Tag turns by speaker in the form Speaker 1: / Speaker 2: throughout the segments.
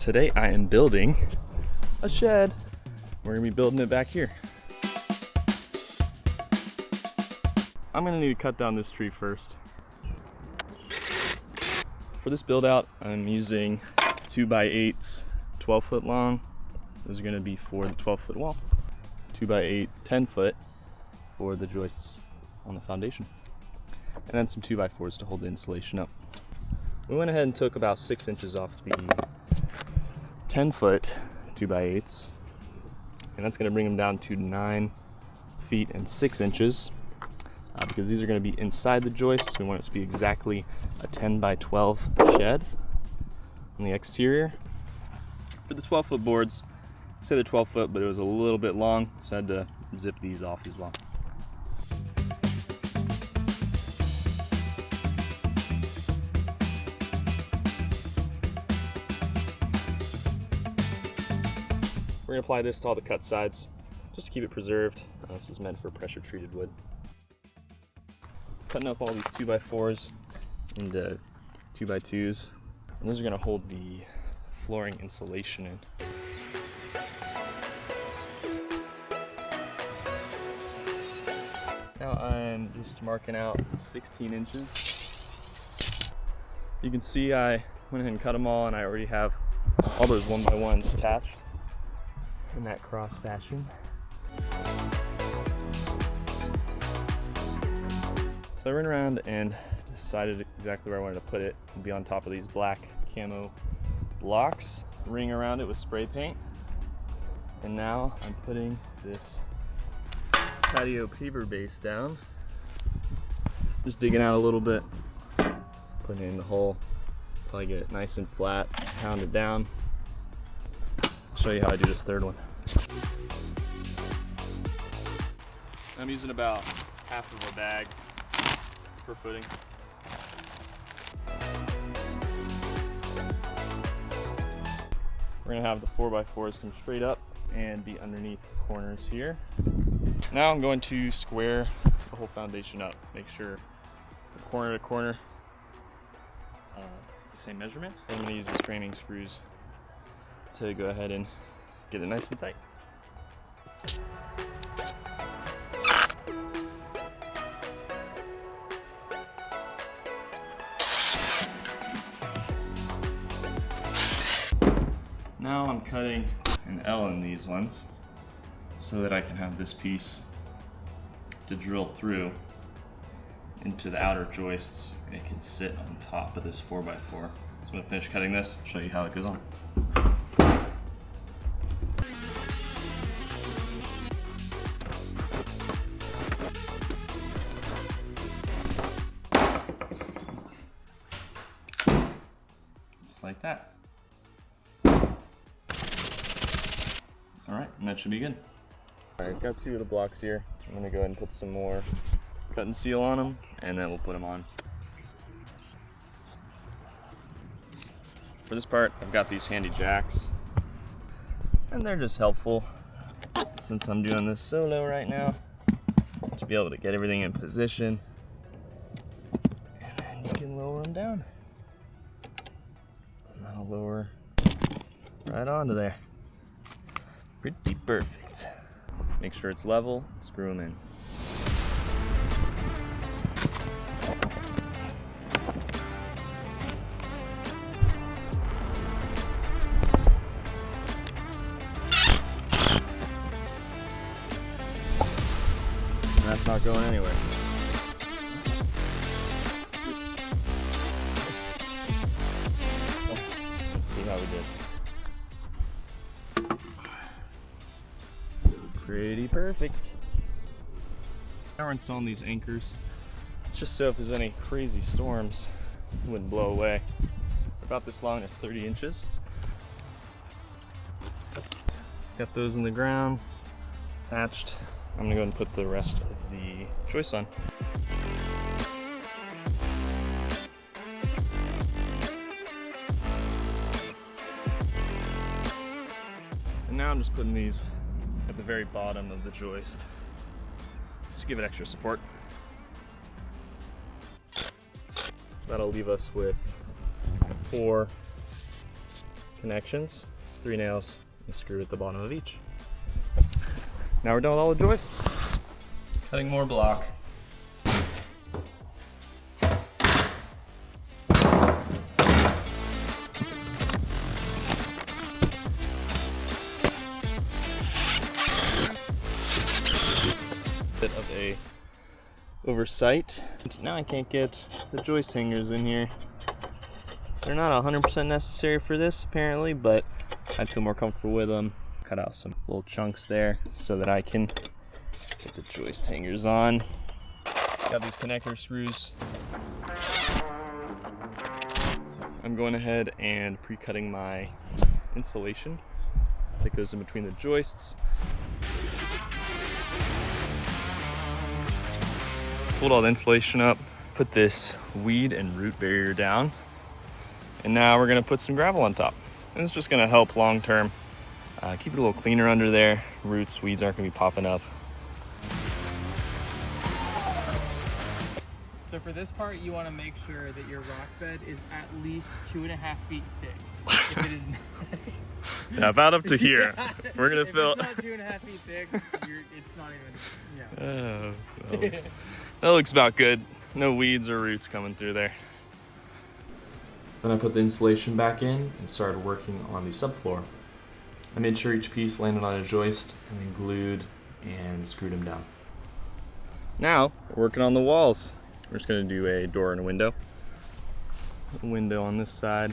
Speaker 1: Today I am building a shed. We're gonna be building it back here. I'm gonna need to cut down this tree first. For this build out, I'm using 2x8s, 12 foot long. Those are gonna be for the 12-foot wall. 2x8, 10 foot for the joists on the foundation. And then some 2x4s to hold the insulation up. We went ahead and took about 6 inches off the 10 foot 2x8s, and that's going to bring them down to 9 feet and 6 inches because these are going to be inside the joists. We want it to be exactly a 10x12 shed on the exterior. For the 12-foot boards, I say they're 12 foot, but it was a little bit long, so I had to zip these off as well. We're gonna apply this to all the cut sides, just to keep it preserved. This is meant for pressure treated wood. Cutting up all these 2x4s into 2x2s, and those are gonna hold the flooring insulation in. Now I'm just marking out 16 inches. You can see I went ahead and cut them all, and I already have all those 1x1s attached in that cross fashion. So I ran around and decided exactly where I wanted to put it. It'd be on top of these black camo blocks, ring around it with spray paint. And now I'm putting this patio paver base down. Just digging out a little bit, putting it in the hole until I get it nice and flat, pound it down. Show you how I do this third one. I'm using about half of a bag per footing. We're gonna have the 4x4s come straight up and be underneath the corners here. Now I'm going to square the whole foundation up. Make sure from corner to corner it's the same measurement. I'm gonna use these framing screws to go ahead and get it nice and tight. Now I'm cutting an L in these ones so that I can have this piece to drill through into the outer joists, and it can sit on top of this 4x4. So I'm gonna finish cutting this, show you how it goes on. Just like that. All right, and that should be good. All right, got 2 of the blocks here. I'm gonna go ahead and put some more cut and seal on them, and then we'll put them on. For this part, I've got these handy jacks, and they're just helpful since I'm doing this solo right now to be able to get everything in position, and then you can lower them down. And that'll lower right onto there. Pretty perfect. Make sure it's level, screw them in. That's not going anywhere. Let's see how we did. Pretty perfect. Now we're installing these anchors. It's just so if there's any crazy storms, it wouldn't blow away. They're about this long, they're 30 inches. Got those in the ground, attached. I'm gonna go and put the rest of the joists on. And now I'm just putting these at the very bottom of the joist, just to give it extra support. That'll leave us with 4 connections, 3 nails, and screw at the bottom of each. Now we're done with all the joists. Cutting more block. Bit of a oversight. Now I can't get the joist hangers in here. They're not 100% necessary for this apparently, but I'd feel more comfortable with them. Cut out some little chunks there so that I can get the joist hangers on. Got these connector screws. I'm going ahead and pre-cutting my insulation that goes in between the joists. Pulled all the insulation up, put this weed and root barrier down, and now we're gonna put some gravel on top. And it's just gonna help long term. Keep it a little cleaner under there. Roots, weeds aren't gonna be popping up.
Speaker 2: So for this part, you want to make sure that your rock bed is at least 2.5 feet thick. If it is not,
Speaker 1: Yeah, about up to here. We're gonna fill.
Speaker 2: If it's not 2.5 feet thick, it's not even. Yeah.
Speaker 1: Oh, that looks about good. No weeds or roots coming through there.
Speaker 3: Then I put the insulation back in and started working on the subfloor. I made sure each piece landed on a joist and then glued and screwed them down.
Speaker 1: Now we're working on the walls. We're just gonna do a door and a window. A window on this side.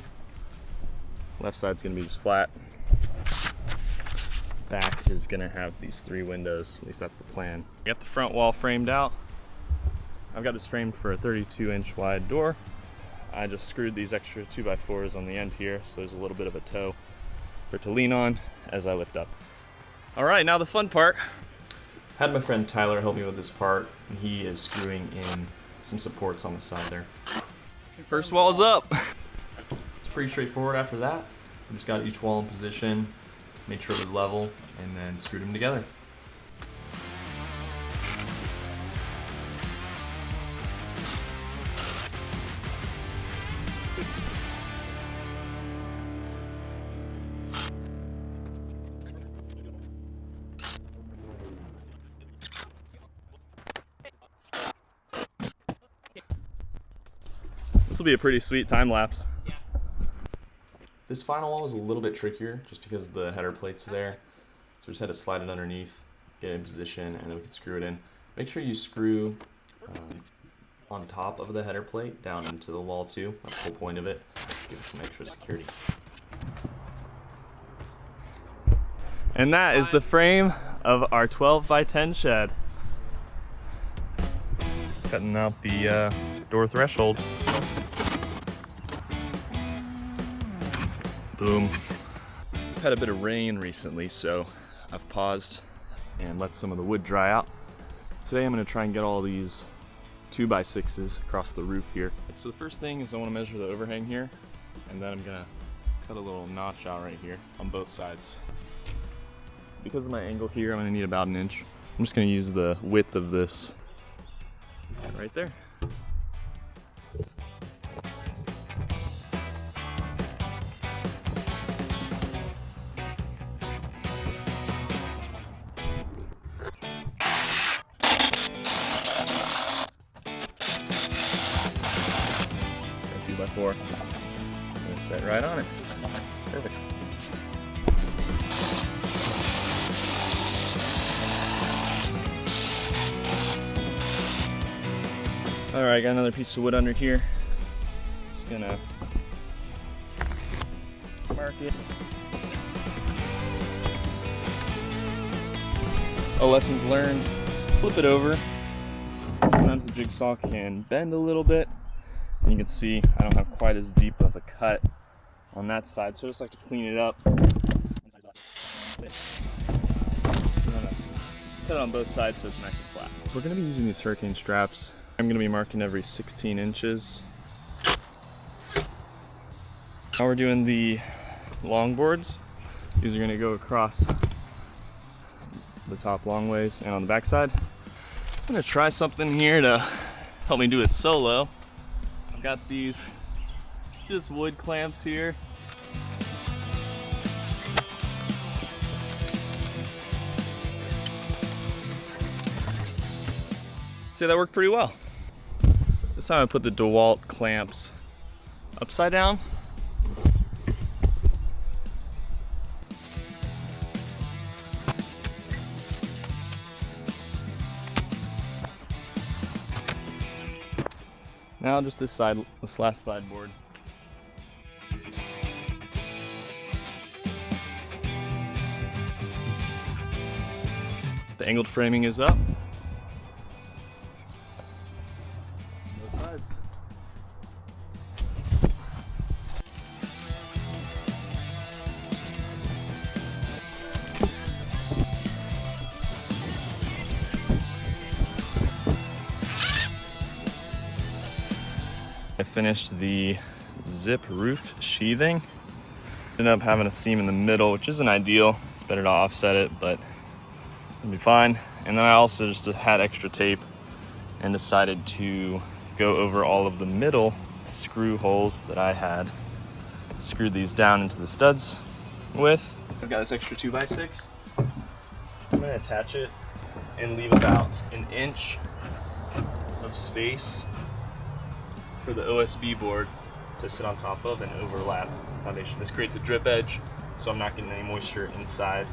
Speaker 1: Left side's gonna be just flat. Back is gonna have these 3 windows, at least that's the plan. I got the front wall framed out. I've got this framed for a 32-inch wide door. I just screwed these extra 2x4s on the end here, so there's a little bit of a toe for it to lean on as I lift up. All right, now the fun part.
Speaker 3: Had my friend Tyler help me with this part, and he is screwing in some supports on the side there.
Speaker 1: First wall's up.
Speaker 3: It's pretty straightforward after that. We just got each wall in position, made sure it was level, and then screwed them together.
Speaker 1: This will be a pretty sweet time lapse.
Speaker 2: Yeah.
Speaker 3: This final wall was a little bit trickier just because the header plate's there. So we just had to slide it underneath, get it in position, and then we can screw it in. Make sure you screw on top of the header plate down into the wall too. That's the whole point of it. Give it some extra security.
Speaker 1: And that is the frame of our 12x10 shed. Cutting out the door threshold. Boom. I've had a bit of rain recently, so I've paused and let some of the wood dry out. Today I'm gonna try and get all these 2x6s across the roof here. So the first thing is I wanna measure the overhang here, and then I'm gonna cut a little notch out right here on both sides. Because of my angle here, I'm gonna need about 1 inch. I'm just gonna use the width of this right there. Got 2x4. I'm gonna set right on it. Perfect. All right, got another piece of wood under here. Just gonna mark it. Oh, lessons learned. Flip it over. Sometimes the jigsaw can bend a little bit. And you can see I don't have quite as deep of a cut on that side, so I just like to clean it up. So I'm gonna cut it on both sides so it's nice and flat. We're gonna be using these hurricane straps. I'm gonna be marking every 16 inches. Now we're doing the long boards. These are gonna go across the top long ways and on the back side. I'm gonna try something here to help me do it solo. I've got these just wood clamps here. I'd say that worked pretty well. This time I put the DeWalt clamps upside down. Now just this last sideboard. The angled framing is up. Both sides. I finished the zip roof sheathing. Ended up having a seam in the middle, which isn't ideal. It's better to offset it, but it'll be fine. And then I also just had extra tape and decided to go over all of the middle screw holes that I had screwed these down into the studs with. I've got this extra 2x6. I'm gonna attach it and leave about an inch of space for the OSB board to sit on top of and overlap the foundation. This creates a drip edge, so I'm not getting any moisture inside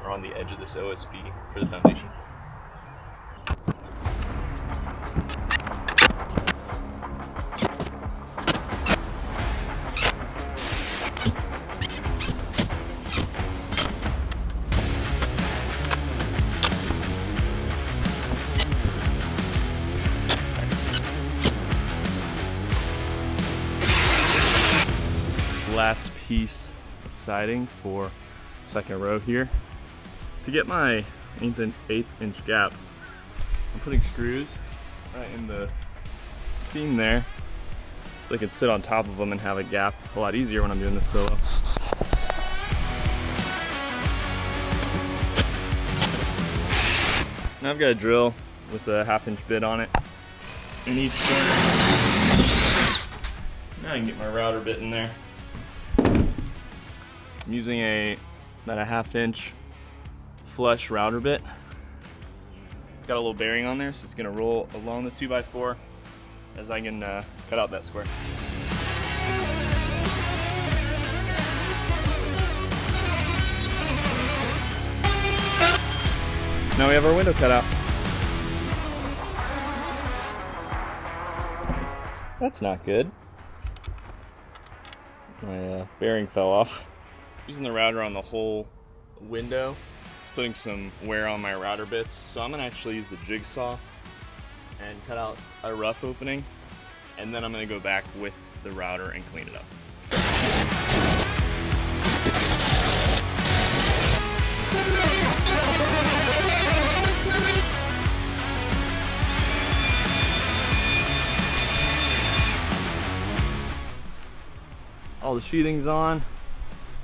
Speaker 1: or on the edge of this OSB for the foundation. Last piece of siding for second row here. To get my 1/8 inch gap, I'm putting screws right in the seam there so I can sit on top of them and have a gap a lot easier when I'm doing this solo. Now I've got a drill with a 1/2 inch bit on it in each corner. Now I can get my router bit in there. I'm using about a 1/2 inch flush router bit. It's got a little bearing on there, so it's gonna roll along the 2x4 as I can cut out that square. Now we have our window cut out. That's not good. My bearing fell off. Using the router on the whole window, it's putting some wear on my router bits. So I'm gonna actually use the jigsaw and cut out a rough opening, and then I'm gonna go back with the router and clean it up. All the sheathing's on.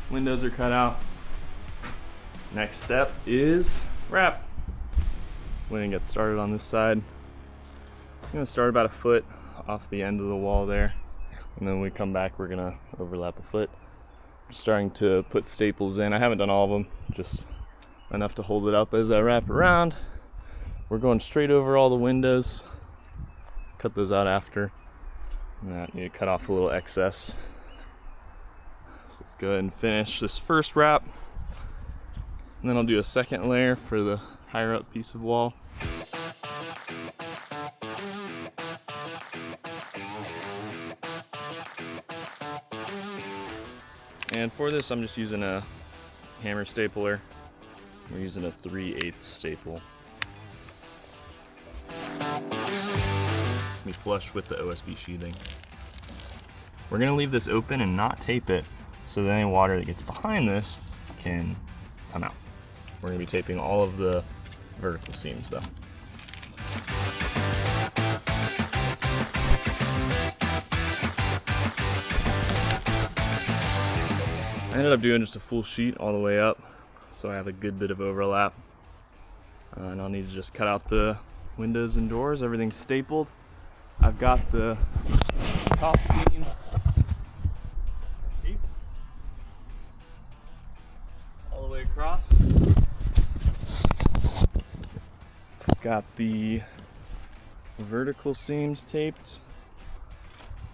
Speaker 1: Windows are cut out. Next step is wrap. We're gonna get started on this side. I'm gonna start about 1 foot off the end of the wall there, and then when we come back, we're gonna overlap 1 foot. I'm starting to put staples in. I haven't done all of them, just enough to hold it up as I wrap around. We're going straight over all the windows. Cut those out after. And I need to cut off a little excess. Let's go ahead and finish this first wrap, and then I'll do a second layer for the higher up piece of wall. And for this, I'm just using a hammer stapler. We're using a 3/8 staple. It's gonna be flush with the OSB sheathing. We're gonna leave this open and not tape it, so that any water that gets behind this can come out. We're gonna be taping all of the vertical seams though. I ended up doing just a full sheet all the way up, so I have a good bit of overlap. And I'll need to just cut out the windows and doors. Everything's stapled. I've got the top seam taped all the way across. Got the vertical seams taped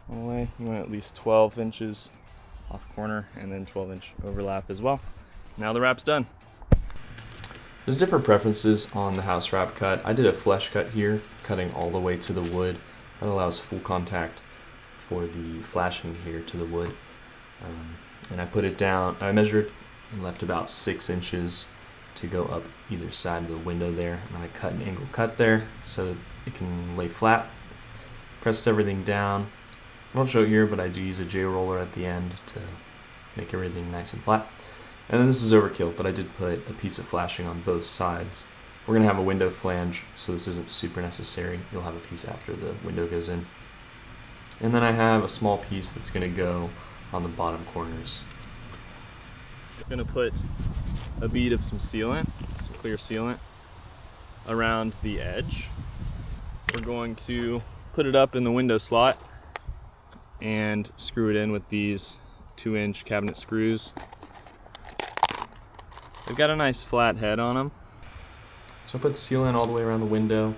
Speaker 1: all the way. You want at least 12 inches off corner and then 12-inch overlap as well. Now the wrap's done.
Speaker 3: There's different preferences on the house wrap cut. I did a flesh cut here, cutting all the way to the wood. That allows full contact for the flashing here to the wood. And I put it down, I measured and left about 6 inches to go up either side of the window there. And I cut an angle cut there so that it can lay flat. Pressed everything down. I won't show it here, but I do use a J-roller at the end to make everything nice and flat. And then this is overkill, but I did put a piece of flashing on both sides. We're going to have a window flange, so this isn't super necessary. You'll have a piece after the window goes in. And then I have a small piece that's going to go on the bottom corners.
Speaker 1: I'm going to put a bead of some sealant, some clear sealant, around the edge. We're going to put it up in the window slot and screw it in with these 2-inch cabinet screws. They've got a nice flat head on them.
Speaker 3: So I put sealant all the way around the window,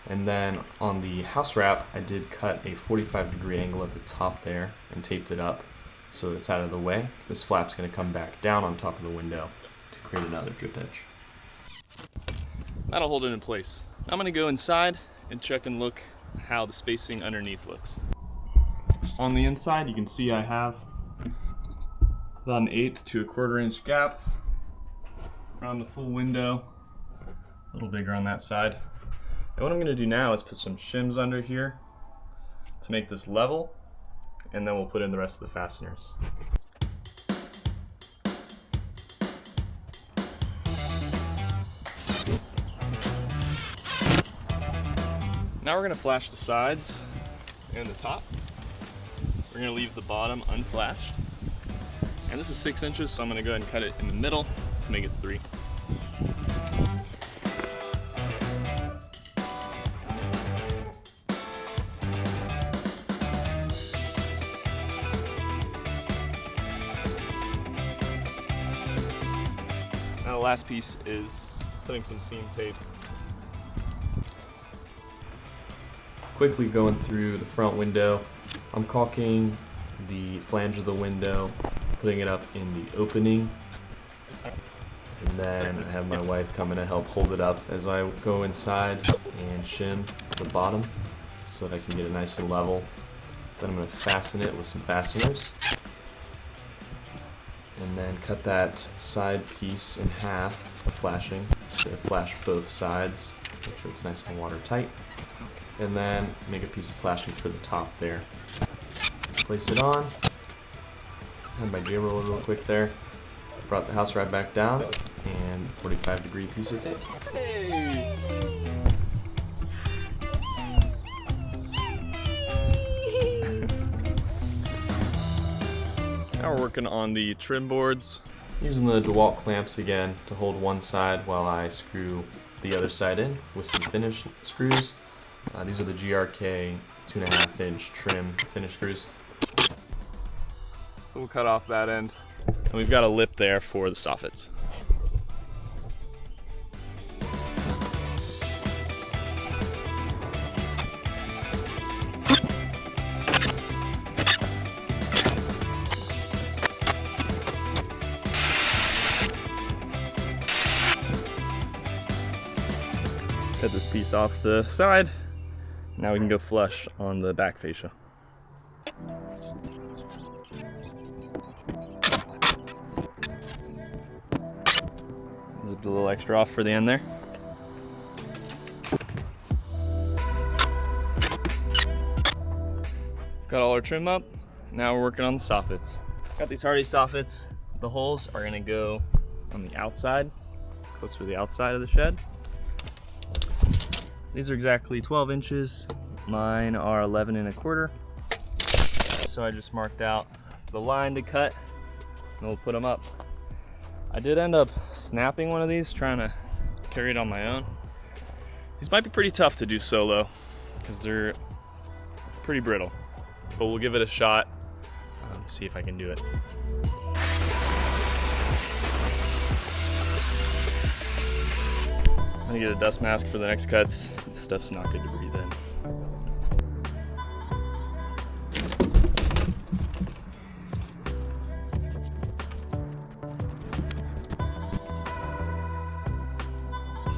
Speaker 3: and then on the house wrap I did cut a 45-degree angle at the top there and taped it up so it's out of the way. This flap's going to come back down on top of the window to create another drip edge.
Speaker 1: That'll hold it in place. I'm going to go inside and check and look how the spacing underneath looks. On the inside you can see I have about an 1/8 to 1/4 inch gap around the full window, a little bigger on that side. And what I'm going to do now is put some shims under here to make this level, and then we'll put in the rest of the fasteners. Now we're going to flash the sides and the top. We're going to leave the bottom unflashed. And this is 6 inches, so I'm going to go ahead and cut it in the middle to make it 3. Now the last piece is putting some seam tape.
Speaker 3: Quickly going through the front window, I'm caulking the flange of the window, putting it up in the opening, and then I have my wife come in to help hold it up as I go inside and shim the bottom so that I can get it nice and level. Then I'm going to fasten it with some fasteners, and then cut that side piece in half for flashing to flash both sides, make sure it's nice and watertight, and then make a piece of flashing for the top there. Place it on. Had my J-roller real quick there. Brought the house right back down, and 45-degree piece of tape.
Speaker 1: Hey! Now we're working on the trim boards.
Speaker 3: Using the DeWalt clamps again to hold one side while I screw the other side in with some finish screws. These are the GRK 2.5-inch trim finish screws.
Speaker 1: So we'll cut off that end. And we've got a lip there for the soffits. Cut this piece off the side. Now we can go flush on the back fascia. Zipped a little extra off for the end there. Got all our trim up. Now we're working on the soffits. Got these hardy soffits. The holes are gonna go on the outside, closer to the outside of the shed. These are exactly 12 inches. Mine are 11 1/4. So I just marked out the line to cut and we'll put them up. I did end up snapping one of these, trying to carry it on my own. These might be pretty tough to do solo because they're pretty brittle, but we'll give it a shot, see if I can do it. I'm gonna get a dust mask for the next cuts. This stuff's not good to breathe in.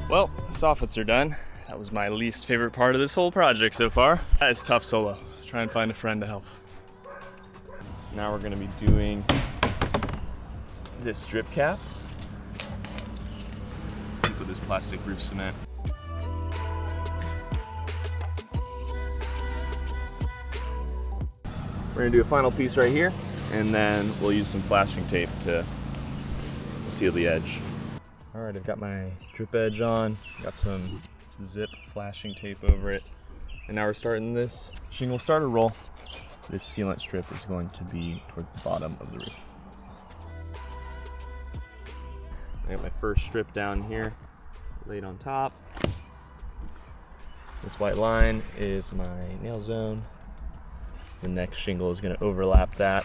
Speaker 1: Well, soffits are done. That was my least favorite part of this whole project so far. That is tough solo. Try and find a friend to help. Now we're gonna be doing this drip cap with this plastic roof cement. We're gonna do a final piece right here, and then we'll use some flashing tape to seal the edge. All right, I've got my drip edge on, got some zip flashing tape over it, and now we're starting this shingle starter roll. This sealant strip is going to be towards the bottom of the roof. I got my first strip down here laid on top. This white line is my nail zone. The next shingle is going to overlap that,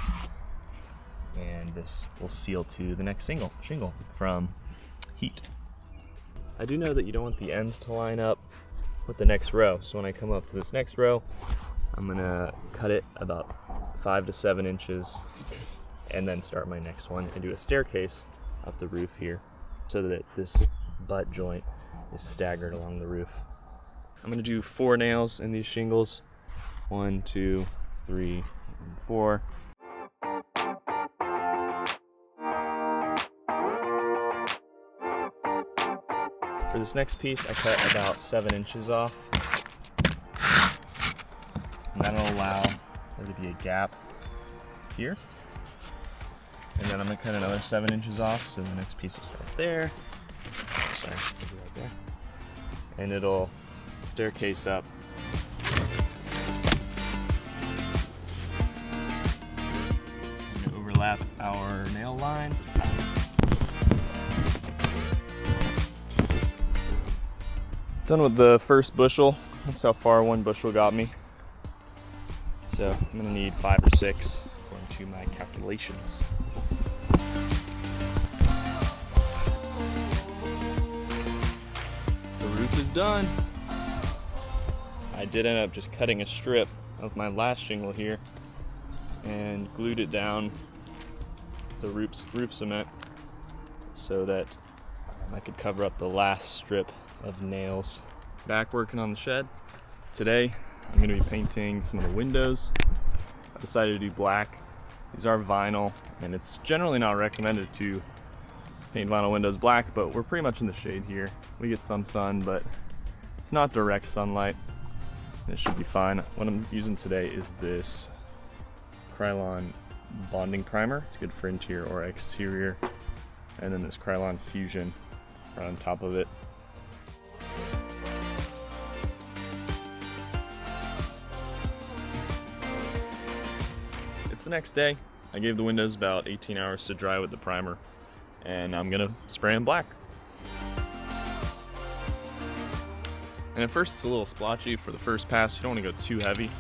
Speaker 1: and this will seal to the next shingle from heat. I do know that you don't want the ends to line up with the next row, so when I come up to this next row, I'm going to cut it about 5 to 7 inches and then start my next one and do a staircase up the roof here so that this butt joint is staggered along the roof. I'm going to do 4 nails in these shingles. 1, 2, 3, and 4. For this next piece, I cut about 7 inches off. And that'll allow there to be a gap here. And then I'm going to cut another 7 inches off, so the next piece will start there. Sorry, right there. And it'll staircase up. Overlap our nail line. Done with the first bushel. That's how far one bushel got me. So I'm gonna need 5 or 6 according to my calculations. The roof is done. I did end up just cutting a strip of my last shingle here and glued it down the roof cement so that I could cover up the last strip of nails. Back working on the shed. Today I'm going to be painting some of the windows. I decided to do black. These are vinyl, and it's generally not recommended to paint vinyl windows black, but we're pretty much in the shade here. We get some sun, but it's not direct sunlight. It should be fine. What I'm using today is this Krylon bonding primer. It's good for interior or exterior. And then this Krylon Fusion right on top of it. It's the next day. I gave the windows about 18 hours to dry with the primer, and I'm gonna spray them black. And at first it's a little splotchy for the first pass. You don't want to go too heavy.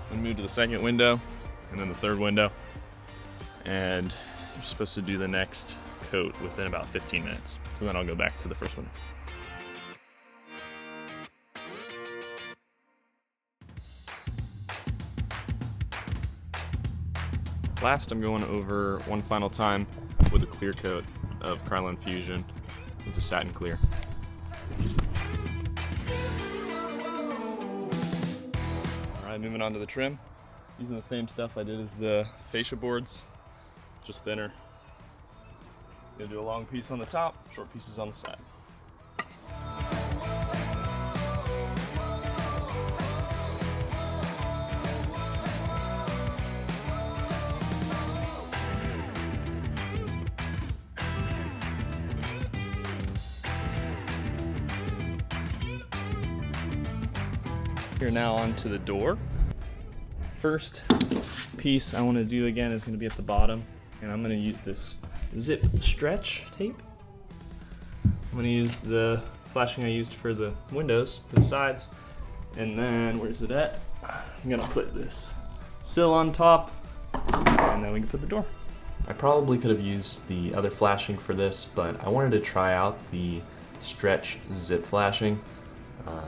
Speaker 1: I'm gonna move to the second window and then the third window, and you're supposed to do the next coat within about 15 minutes. So then I'll go back to the first window. Last, I'm going over one final time with a clear coat of Krylon Fusion. It's a satin clear. Alright, moving on to the trim. Using the same stuff I did as the fascia boards, just thinner. Gonna do a long piece on the top, short pieces on the side. Here now onto the door. First piece I want to do again is going to be at the bottom, and I'm going to use this zip stretch tape. I'm going to use the flashing I used for the windows, for the sides, and then where's it at? I'm going to put this sill on top, and then we can put the door.
Speaker 3: I probably could have used the other flashing for this, but I wanted to try out the stretch zip flashing.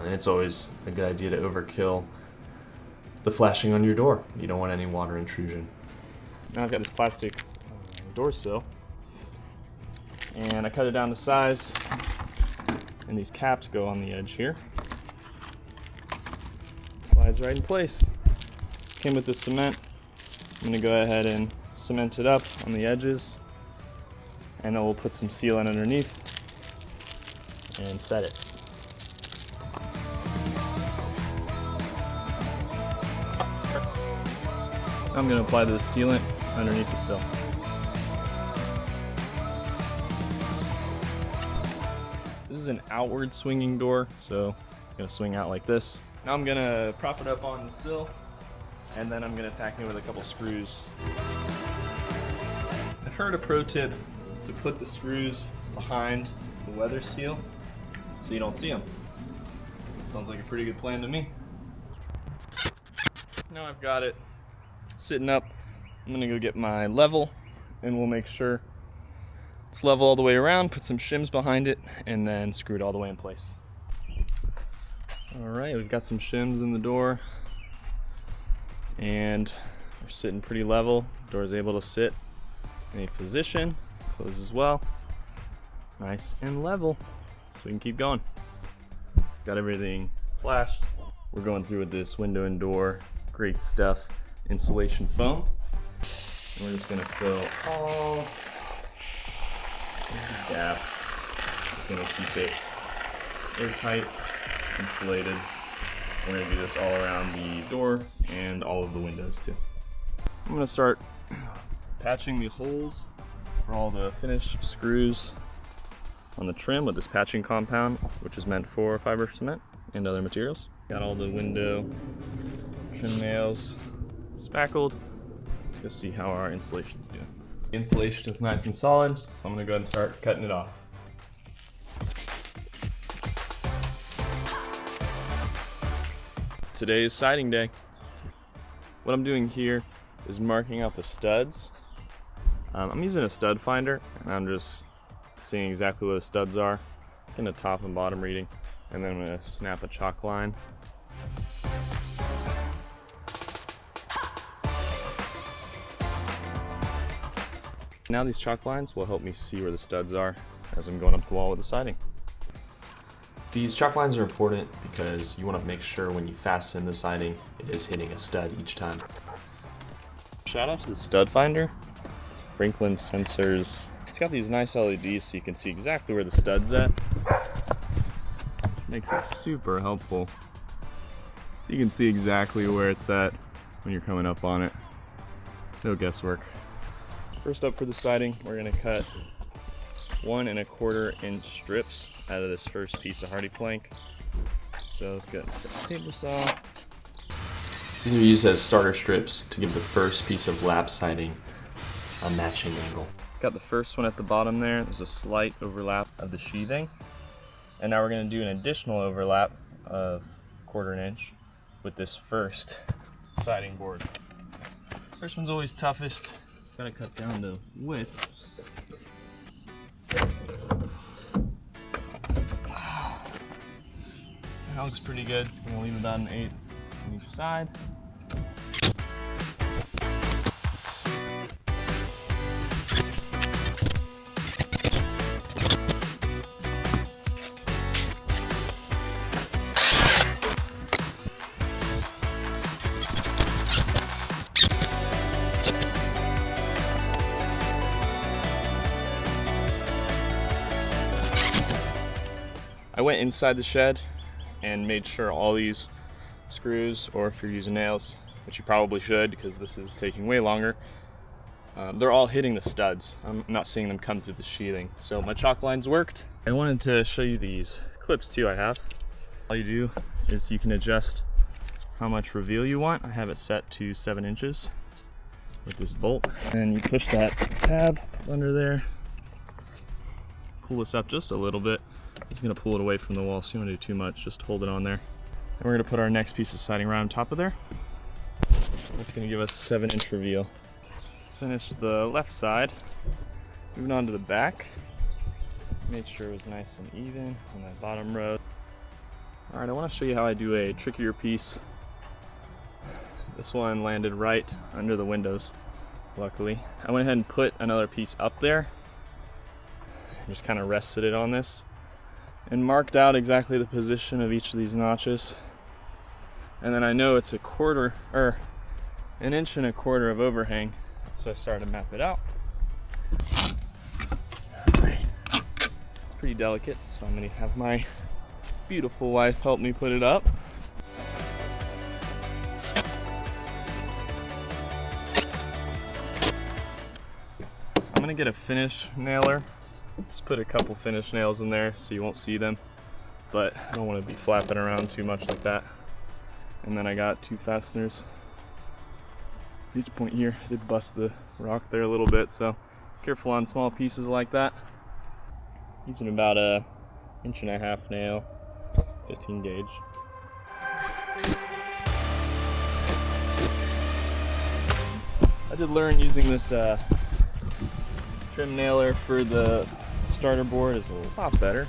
Speaker 3: And it's always a good idea to overkill the flashing on your door. You don't want any water intrusion.
Speaker 1: Now I've got this plastic door sill, and I cut it down to size And these caps go on the edge here. Slides right in place. Came with the cement. I'm gonna go ahead and cement it up on the edges, and then we'll put some sealant underneath and set it. I'm gonna apply the sealant underneath the sill. This is an outward swinging door, so it's gonna swing out like this. Now I'm gonna prop it up on the sill, and then I'm gonna tack it with a couple screws. I've heard a pro tip to put the screws behind the weather seal so you don't see them. Sounds like a pretty good plan to me. Now I've got it sitting up, I'm gonna go get my level, and we'll make sure it's level all the way around, put some shims behind it, and then screw it all the way in place. All right, we've got some shims in the door, and we're sitting pretty level. Door is able to sit in a position, closes well, nice and level, so we can keep going. Got everything flashed. We're going through with this window and door, great stuff, insulation foam. And we're just gonna fill all the gaps. Just gonna keep it airtight, insulated. We're gonna do this all around the door and all of the windows too. I'm gonna start patching the holes for all the finished screws on the trim with this patching compound, which is meant for fiber cement and other materials. Got all the window trim nails spackled. Let's go see how our insulation's doing. The insulation is nice and solid, so I'm gonna go ahead and start cutting it off. Today is siding day. What I'm doing here is marking out the studs. I'm using a stud finder, and I'm just seeing exactly where the studs are, getting a top and bottom reading, and then I'm gonna snap a chalk line. Now these chalk lines will help me see where the studs are as I'm going up the wall with the siding.
Speaker 3: These chalk lines are important because you want to make sure when you fasten the siding, it is hitting a stud each time.
Speaker 1: Shout out to the stud finder. Franklin sensors. It's got these nice LEDs so you can see exactly where the stud's at. Makes it super helpful. So you can see exactly where it's at when you're coming up on it. No guesswork. First up for the siding, we're gonna cut 1 1/4 inch strips out of this first piece of hardy plank. So let's get a table saw.
Speaker 3: These are used as starter strips to give the first piece of lap siding a matching angle.
Speaker 1: Got the first one at the bottom there. There's a slight overlap of the sheathing. And now we're gonna do an additional overlap of 1/4 inch with this first siding board. First one's always toughest. Gotta cut down to width. That looks pretty good. It's gonna leave about 1/8 on each side. I went inside the shed and made sure all these screws, or if you're using nails, which you probably should because this is taking way longer, they're all hitting the studs. I'm not seeing them come through the sheathing. So my chalk lines worked. I wanted to show you these clips too I have. All you do is you can adjust how much reveal you want. I have it set to 7 inches with this bolt. And you push that tab under there, pull this up just a little bit. It's gonna pull it away from the wall, so you don't do too much, just hold it on there. And we're gonna put our next piece of siding right on top of there. That's gonna give us 7-inch reveal. Finish the left side. Moving on to the back. Made sure it was nice and even on that bottom row. All right, I wanna show you how I do a trickier piece. This one landed right under the windows, luckily. I went ahead and put another piece up there. Just kind of rested it on this. and marked out exactly the position of each of these notches. And then I know it's an inch and a quarter of overhang, so I started to map it out. Alright. It's pretty delicate, so I'm gonna have my beautiful wife help me put it up. I'm gonna get a finish nailer. Just put a couple finish nails in there so you won't see them, but I don't want to be flapping around too much like that. And then I got 2 fasteners. Each point here, I did bust the rock there a little bit, so careful on small pieces like that. Using about a 1.5 inch nail, 15 gauge. I did learn using this trim nailer for the starter board is a lot better.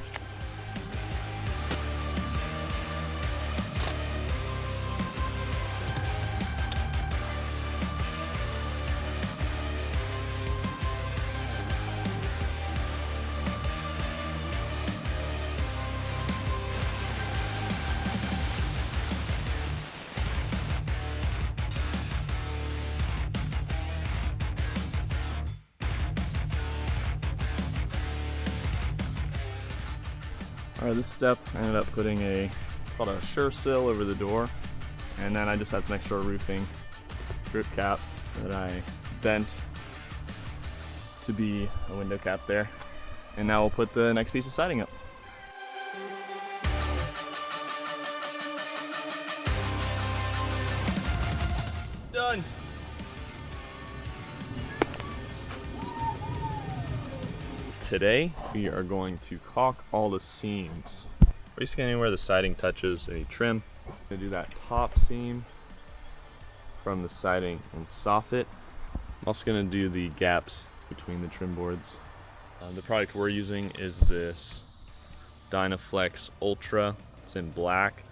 Speaker 1: Alright, this step I ended up putting it's called a sure sill over the door, and then I just had some extra roofing drip cap that I bent to be a window cap there. And now we'll put the next piece of siding up. Done! Today we are going to caulk all the seams. Basically anywhere the siding touches any trim. I'm gonna do that top seam from the siding and soffit. I'm also gonna do the gaps between the trim boards. The product we're using is this Dynaflex Ultra. It's in black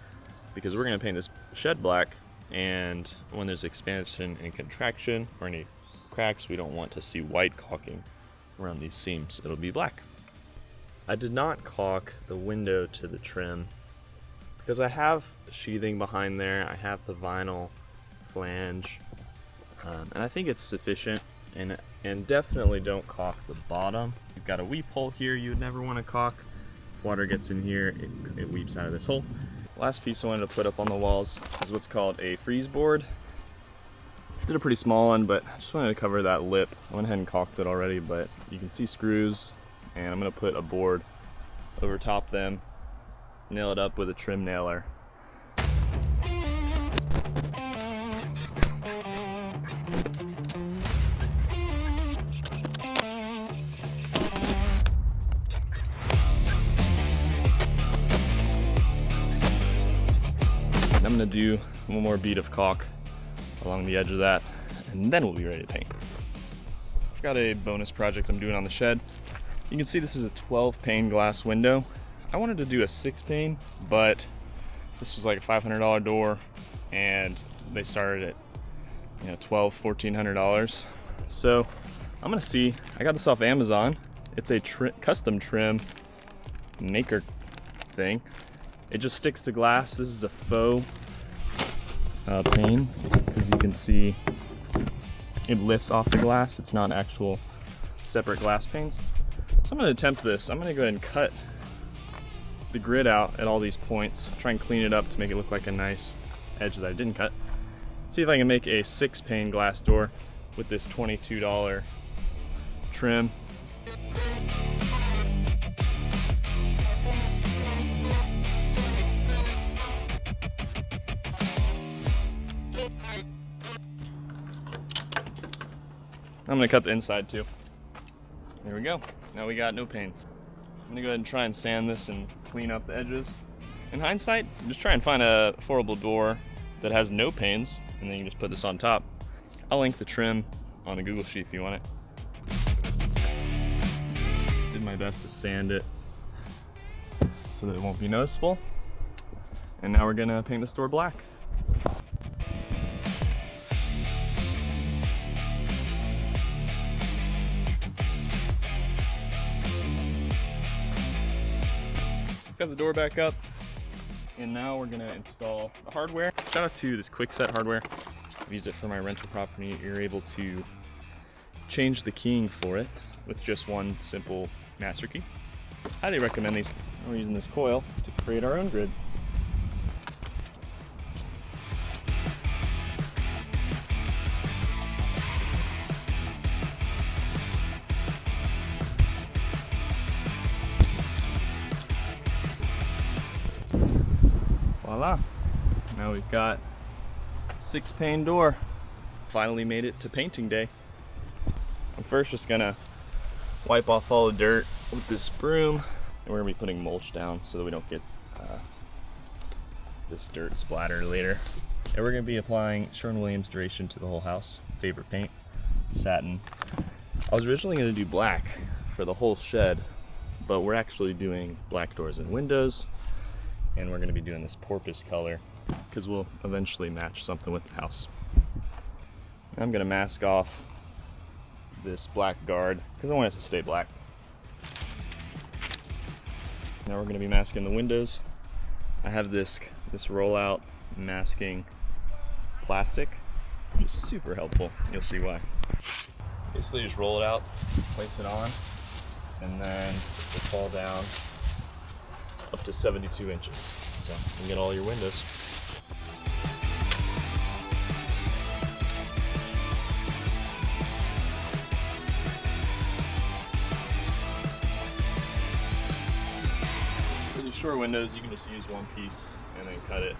Speaker 1: because we're gonna paint this shed black, and when there's expansion and contraction or any cracks, we don't want to see white caulking around these seams. It'll be black. I did not caulk the window to the trim because I have sheathing behind there. I have the vinyl flange, and I think it's sufficient. And definitely don't caulk the bottom. You've got a weep hole here you would never want to caulk. Water gets in here, it weeps out of this hole. Last piece I wanted to put up on the walls is what's called a freeze board. Did a pretty small one, but I just wanted to cover that lip. I went ahead and caulked it already, but you can see screws, and I'm gonna put a board over top them, nail it up with a trim nailer. And I'm gonna do one more bead of caulk along the edge of that, and then we'll be ready to paint. I've got a bonus project I'm doing on the shed. You can see this is a 12 pane glass window. I wanted to do a 6 pane, but this was like a $500 door, and they started at $1,200–1,400. So I'm gonna see. I got this off Amazon. It's a custom trim maker thing. It just sticks to glass. This is a faux pane, because you can see it lifts off the glass. It's not actual separate glass panes. So I'm going to attempt this. I'm going to go ahead and cut the grid out at all these points, try and clean it up to make it look like a nice edge that I didn't cut. See if I can make a 6 pane glass door with this $22 trim. I'm gonna cut the inside too. There we go. Now we got no panes. I'm gonna go ahead and try and sand this and clean up the edges. In hindsight, just try and find a affordable door that has no panes, and then you can just put this on top. I'll link the trim on a Google Sheet if you want it. Did my best to sand it so that it won't be noticeable. And now we're gonna paint this door black. got the door back up, and now we're gonna install the hardware. Shout out to this Quickset hardware. I've used it for my rental property. You're able to change the keying for it with just one simple master key. Highly recommend these. We're using this coil to create our own grid. Voila. Now we've got 6-pane door. Finally made it to painting day. I'm first just gonna wipe off all the dirt with this broom, and we're gonna be putting mulch down so that we don't get this dirt splatter later. And we're gonna be applying Sherwin-Williams Duration to the whole house. Favorite paint, satin. I was originally gonna do black for the whole shed, but we're actually doing black doors and windows, and we're gonna be doing this porpoise color because we'll eventually match something with the house. I'm gonna mask off this black guard because I want it to stay black. Now we're gonna be masking the windows. I have this rollout masking plastic, which is super helpful. You'll see why. Basically just roll it out, place it on, and then this will fall down up to 72 inches. So you can get all your windows. For the short windows, you can just use one piece and then cut it.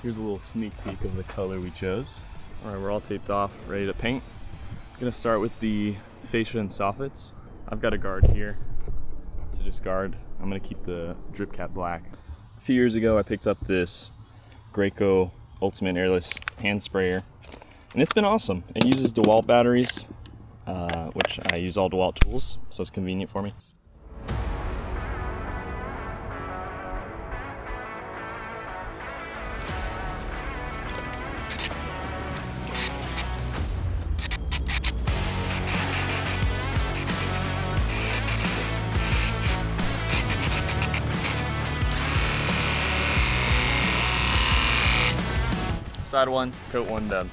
Speaker 1: Here's a little sneak peek of the color we chose. All right, we're all taped off, ready to paint. I'm gonna start with the Fascia and Soffits. I've got a guard here to just guard. I'm gonna keep the drip cap black. A few years ago, I picked up this Graco Ultimate Airless hand sprayer, and it's been awesome. It uses DeWalt batteries, which I use all DeWalt tools, so it's convenient for me. Side one, coat one done.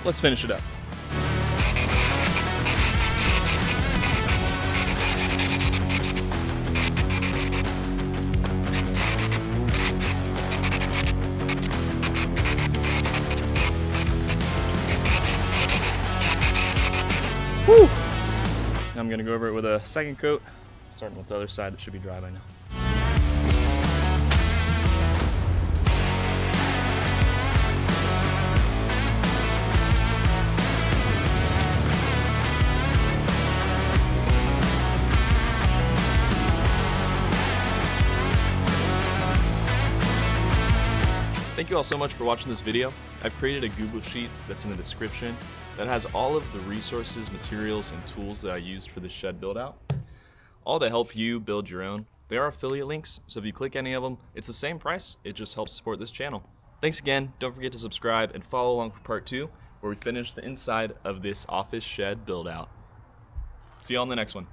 Speaker 1: Let's finish it up. Woo! Now I'm gonna go over it with a second coat, starting with the other side that should be dry by now. Thank you all so much for watching this video. I've created a Google Sheet that's in the description that has all of the resources, materials, and tools that I used for this shed build out, all to help you build your own. They are affiliate links, so if you click any of them, it's the same price. It just helps support this channel. Thanks again. Don't forget to subscribe and follow along for part 2, where we finish the inside of this office shed build out. See you on the next one.